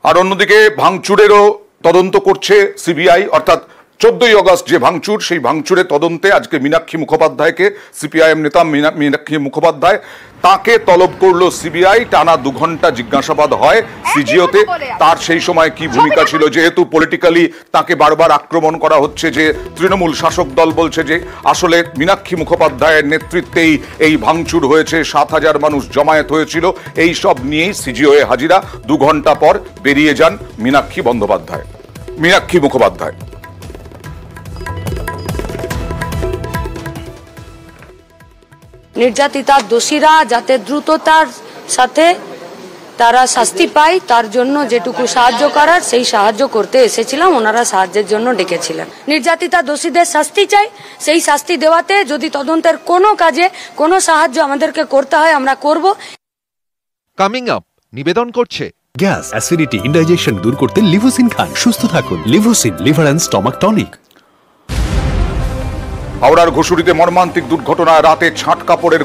আর অন্যদিকে ভাঙচুরেরও তদন্ত করছে সিবিআই, অর্থাৎ 14ই আগস্ট যে ভাঙচুর, সেই ভাঙচুরের তদন্তে আজকে মীনাক্ষী মুখোপাধ্যায়কে, সিপিআইএম নেতা মীনাক্ষী মুখোপাধ্যায়, তাকে তলব করলো সিবিআই। টানা 2 ঘন্টা জিজ্ঞাসাবাদ হয় সিজিওতে। তার সেই সময় কি ভূমিকা ছিল, যেহেতু পলিটিক্যালি তাকে বারবার আক্রমণ করা হচ্ছে, যে তৃণমূল শাসক দল বলছে যে আসলে মীনাক্ষী মুখোপাধ্যায়ের নেতৃত্বেই এই ভাঙচুর হয়েছে, 7,000 মানুষ জমায়েত হয়েছিল, এই সব নিয়েই সিজিওয়ে হাজিরা। 2 ঘন্টা পর বেরিয়ে যান মীনাক্ষী মুখোপাধ্যায়। নির্যাতিতা দোষীরা যাতে দ্রুততার সাথে তারা শাস্তি পায়, তার জন্য যেটুকু সাহায্য করার সেই সাহায্য করতে এসেছিলাম। ওনারা সাহায্যের জন্য ডেকেছিলেন। নির্যাতিতা দোষীদের শাস্তি চাই, সেই শাস্তি দেওয়াতে যদি তদন্তের কোনো কাজে কোনো সাহায্য আমাদেরকে করতে হয় আমরা করব। কামিং আপ নিবেদন করছে গ্যাস, অ্যাসিডিটি, ইনডাইজেশন দূর করতে লিভোসিন খান, সুস্থ থাকুন। লিভোসিন, লিভার অ্যান্ড স্টমাক টনিক। হাওড়ার ঘুষুরিতে মর্মান্তিক দুর্ঘটনা, রাতে ছাঁট কাপড়ের